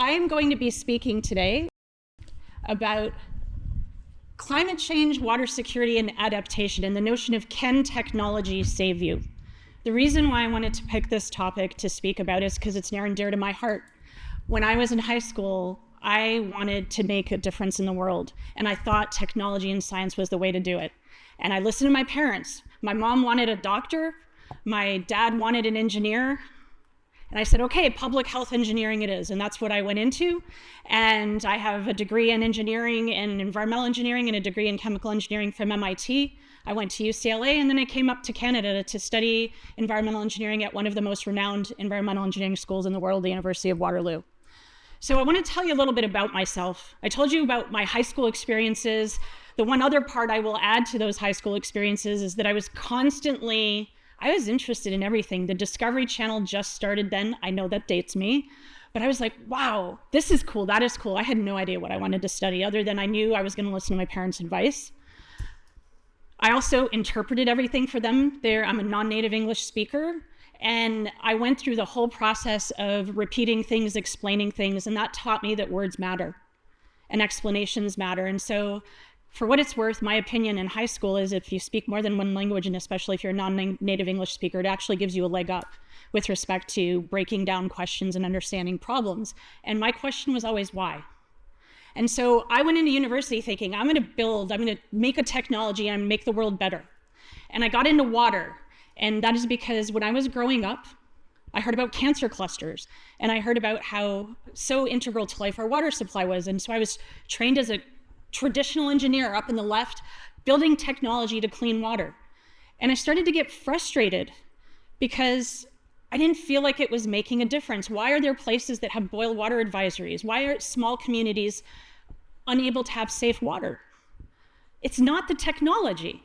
I am going to be speaking today about climate change, water security, and adaptation, and the notion of can technology save you? The reason why I wanted to pick this topic to speak about is because it's near and dear to my heart. When I was in high school, I wanted to make a difference in the world, and I thought technology and science was the way to do it. And I listened to my parents. My mom wanted a doctor, my dad wanted an engineer, and I said, okay, public health engineering it is, and that's what I went into. And I have a degree in engineering and environmental engineering and a degree in chemical engineering from MIT. I went to UCLA, and then I came up to Canada to study environmental engineering at one of the most renowned environmental engineering schools in the world, the University of Waterloo. So I want to tell you a little bit about myself. I told you about my high school experiences. The one other part I will add to those high school experiences is that I was interested in everything. The Discovery Channel just started then. I know that dates me, but I was like, wow, this is cool, that is cool. I had no idea what I wanted to study other than I knew I was going to listen to my parents' advice. I also interpreted everything for them. I'm a non-native English speaker, and I went through the whole process of repeating things, explaining things, and that taught me that words matter and explanations matter. And so for what it's worth, my opinion in high school is if you speak more than one language, and especially if you're a non-native English speaker, it actually gives you a leg up with respect to breaking down questions and understanding problems. And my question was always why? And so I went into university thinking, I'm gonna make a technology and make the world better. And I got into water. And that is because when I was growing up, I heard about cancer clusters, and I heard about how so integral to life our water supply was. And so I was trained as a traditional engineer up in the left, building technology to clean water. And I started to get frustrated because I didn't feel like it was making a difference. Why are there places that have boil water advisories? Why are small communities unable to have safe water? It's not the technology.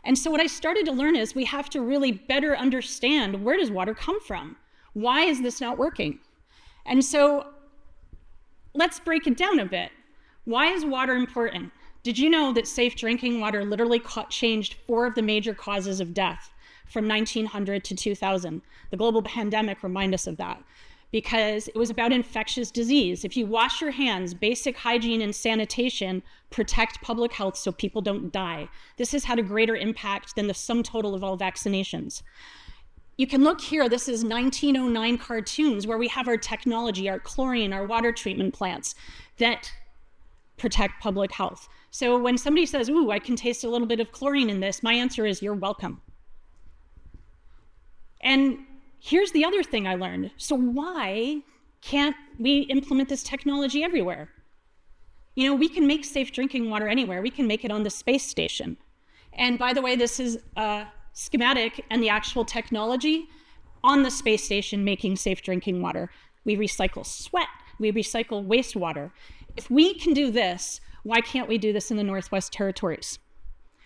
And so what I started to learn is we have to really better understand, where does water come from? Why is this not working? And so let's break it down a bit. Why is water important? Did you know that safe drinking water literally changed 4 of the major causes of death from 1900 to 2000? The global pandemic reminded us of that because it was about infectious disease. If you wash your hands, basic hygiene and sanitation protect public health so people don't die. This has had a greater impact than the sum total of all vaccinations. You can look here, this is 1909 cartoons where we have our technology, our chlorine, our water treatment plants that protect public health. So when somebody says, ooh, I can taste a little bit of chlorine in this, my answer is, you're welcome. And here's the other thing I learned. So why can't we implement this technology everywhere? You know, we can make safe drinking water anywhere. We can make it on the space station. And by the way, this is a schematic and the actual technology on the space station making safe drinking water. We recycle sweat, we recycle wastewater. If we can do this, why can't we do this in the Northwest Territories?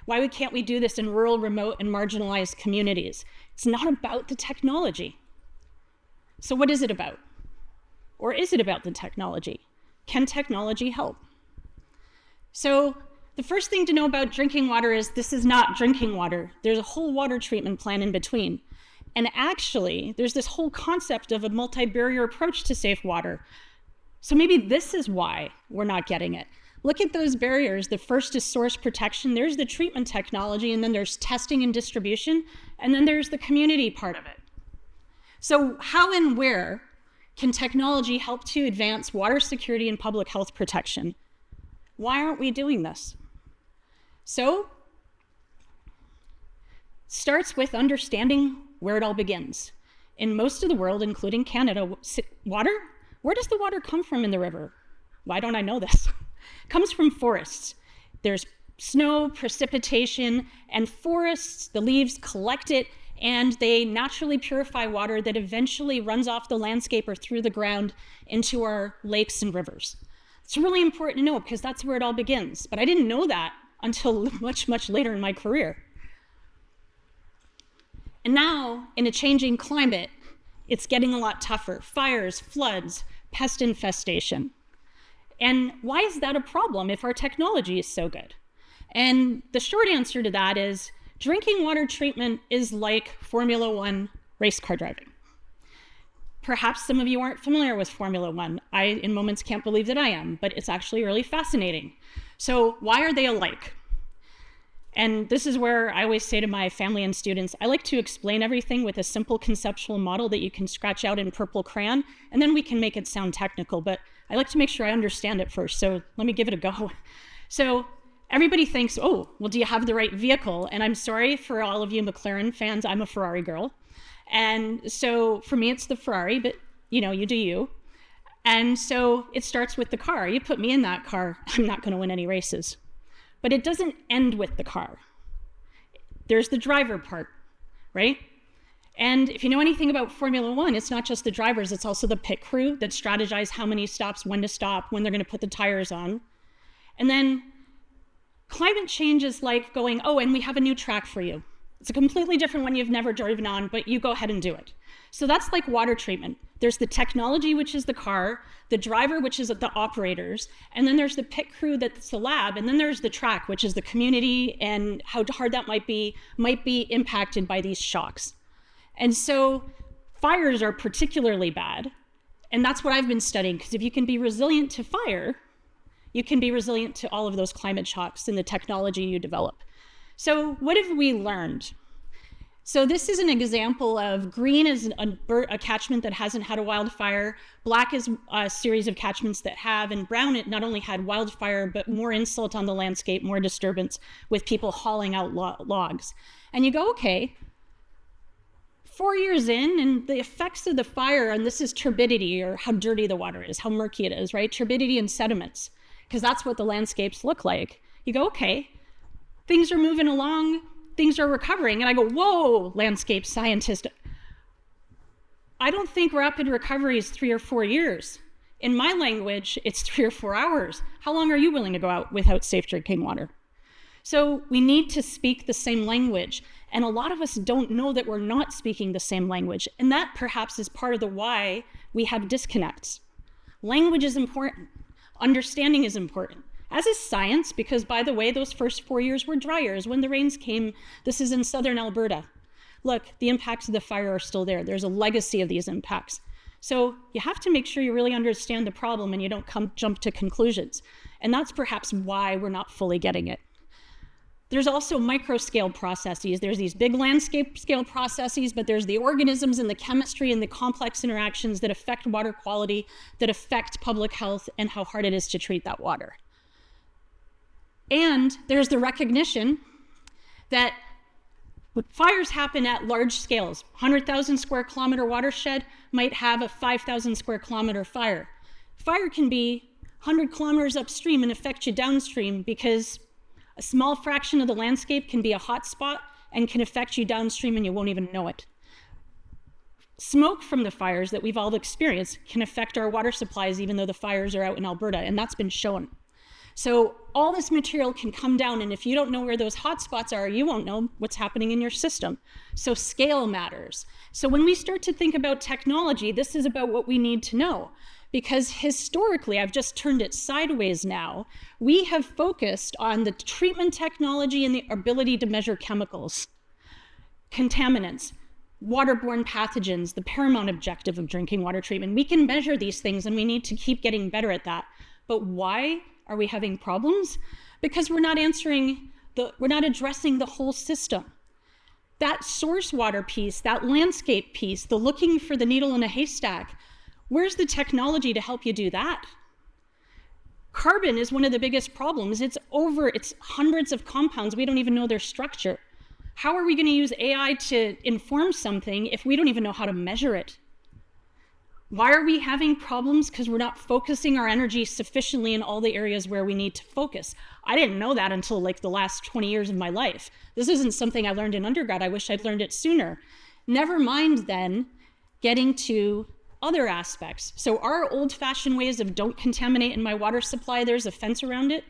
Why can't we do this in rural, remote, and marginalized communities? It's not about the technology. So what is it about? Or is it about the technology? Can technology help? So the first thing to know about drinking water is this is not drinking water. There's a whole water treatment plan in between. And actually, there's this whole concept of a multi-barrier approach to safe water. So maybe this is why we're not getting it. Look at those barriers. The first is source protection. There's the treatment technology, and then there's testing and distribution, and then there's the community part of it. So how and where can technology help to advance water security and public health protection? Why aren't we doing this? So starts with understanding where it all begins. In most of the world, including Canada, water, where does the water come from in the river? Why don't I know this? It comes from forests. There's snow, precipitation, and forests, the leaves collect it, and they naturally purify water that eventually runs off the landscape or through the ground into our lakes and rivers. It's really important to know because that's where it all begins. But I didn't know that until much, much later in my career. And now, in a changing climate, it's getting a lot tougher. Fires, floods, pest infestation. And why is that a problem if our technology is so good? And the short answer to that is drinking water treatment is like Formula One race car driving. Perhaps some of you aren't familiar with Formula One. I, in moments, can't believe that I am, but it's actually really fascinating. So why are they alike? And this is where I always say to my family and students, I like to explain everything with a simple conceptual model that you can scratch out in purple crayon, and then we can make it sound technical, but I like to make sure I understand it first, so let me give it a go. So everybody thinks, oh, well, do you have the right vehicle? And I'm sorry for all of you McLaren fans, I'm a Ferrari girl. And so for me, it's the Ferrari, but you know, you do you. And so it starts with the car. You put me in that car, I'm not gonna win any races. But it doesn't end with the car. There's the driver part, right? And if you know anything about Formula One, it's not just the drivers, it's also the pit crew that strategize how many stops, when to stop, when they're gonna put the tires on. And then climate change is like going, oh, and we have a new track for you. It's a completely different one you've never driven on, but you go ahead and do it. So that's like water treatment. There's the technology, which is the car, the driver, which is the operators, and then there's the pit crew, that's the lab, and then there's the track, which is the community and how hard that might be impacted by these shocks. And so fires are particularly bad, and that's what I've been studying, because if you can be resilient to fire, you can be resilient to all of those climate shocks and the technology you develop. So what have we learned? So this is an example of green is a catchment that hasn't had a wildfire, black is a series of catchments that have, and brown it not only had wildfire, but more insult on the landscape, more disturbance with people hauling out logs. And you go, okay, 4 years in, and the effects of the fire, and this is turbidity, or how dirty the water is, how murky it is, right? Turbidity and sediments, because that's what the landscapes look like. You go, okay, things are moving along, things are recovering. And I go, whoa, landscape scientist. I don't think rapid recovery is 3 or 4 years. In my language, it's 3 or 4 hours. How long are you willing to go out without safe drinking water? So we need to speak the same language. And a lot of us don't know that we're not speaking the same language. And that perhaps is part of the why we have disconnects. Language is important. Understanding is important. As is science, because by the way, those first 4 years were dry years. When the rains came, this is in southern Alberta. Look, the impacts of the fire are still there. There's a legacy of these impacts. So you have to make sure you really understand the problem and you don't jump to conclusions. And that's perhaps why we're not fully getting it. There's also micro-scale processes. There's these big landscape scale processes, but there's the organisms and the chemistry and the complex interactions that affect water quality, that affect public health, and how hard it is to treat that water. And there's the recognition that fires happen at large scales. 100,000 square kilometer watershed might have a 5,000 square kilometer fire. Fire can be 100 kilometers upstream and affect you downstream because a small fraction of the landscape can be a hot spot and can affect you downstream and you won't even know it. Smoke from the fires that we've all experienced can affect our water supplies even though the fires are out in Alberta, and that's been shown. So all this material can come down, and if you don't know where those hot spots are, you won't know what's happening in your system. So scale matters. So when we start to think about technology, this is about what we need to know. Because historically, I've just turned it sideways now, we have focused on the treatment technology and the ability to measure chemicals, contaminants, waterborne pathogens, the paramount objective of drinking water treatment. We can measure these things and we need to keep getting better at that. But why are we having problems? Because we're not addressing the whole system. That source water piece, that landscape piece, the looking for the needle in a haystack, where's the technology to help you do that? Carbon is one of the biggest problems. It's hundreds of compounds. We don't even know their structure. How are we going to use AI to inform something if we don't even know how to measure it? Why are we having problems? Because we're not focusing our energy sufficiently in all the areas where we need to focus. I didn't know that until like the last 20 years of my life. This isn't something I learned in undergrad. I wish I'd learned it sooner. Never mind then getting to other aspects. So our old-fashioned ways of don't contaminate in my water supply, there's a fence around it.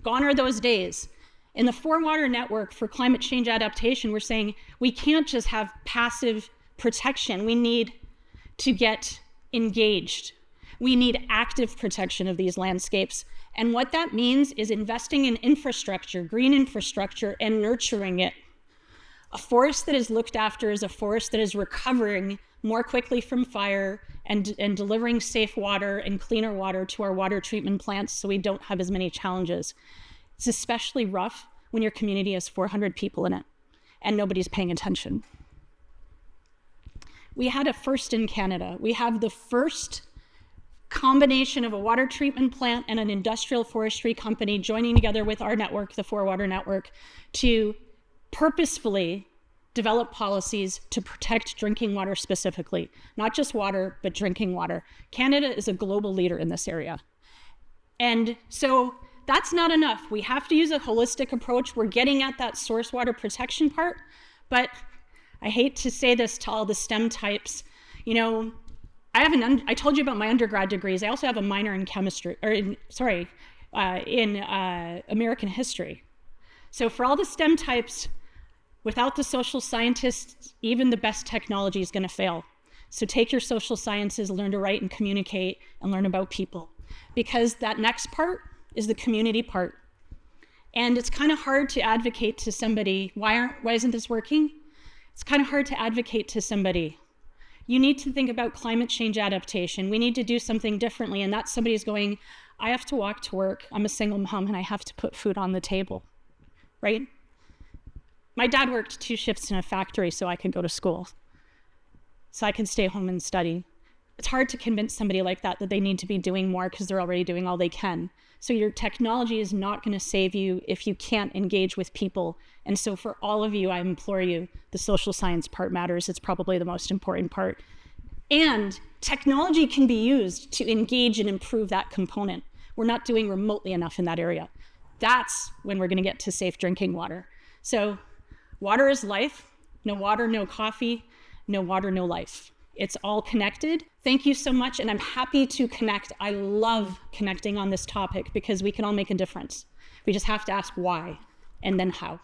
Gone are those days. In the 4-Water Network for climate change adaptation, we're saying we can't just have passive protection. We need to get engaged. We need active protection of these landscapes. And what that means is investing in infrastructure, green infrastructure, and nurturing it. A forest that is looked after is a forest that is recovering more quickly from fire and delivering safe water and cleaner water to our water treatment plants so we don't have as many challenges. It's especially rough when your community has 400 people in it and nobody's paying attention. We had a first in Canada. We have the first combination of a water treatment plant and an industrial forestry company joining together with our network, the 4Water Network, to purposefully develop policies to protect drinking water specifically. Not just water, but drinking water. Canada is a global leader in this area. And so that's not enough. We have to use a holistic approach. We're getting at that source water protection part, but I hate to say this to all the STEM types. You know, I told you about my undergrad degrees. I also have a minor in chemistry, or in American history. So for all the STEM types, without the social scientists, even the best technology is going to fail. So take your social sciences, learn to write and communicate, and learn about people. Because that next part is the community part. And it's kind of hard to advocate to somebody, why isn't this working? It's kind of hard to advocate to somebody. You need to think about climate change adaptation. We need to do something differently. And that somebody's going, I have to walk to work. I'm a single mom and I have to put food on the table, right? My dad worked 2 shifts in a factory so I could go to school, so I can stay home and study. It's hard to convince somebody like that they need to be doing more because they're already doing all they can. So your technology is not going to save you if you can't engage with people. And so for all of you, I implore you, the social science part matters. It's probably the most important part. And technology can be used to engage and improve that component. We're not doing remotely enough in that area. That's when we're going to get to safe drinking water. So water is life. No water, no coffee. No water, no life. It's all connected. Thank you so much, and I'm happy to connect. I love connecting on this topic because we can all make a difference. We just have to ask why and then how.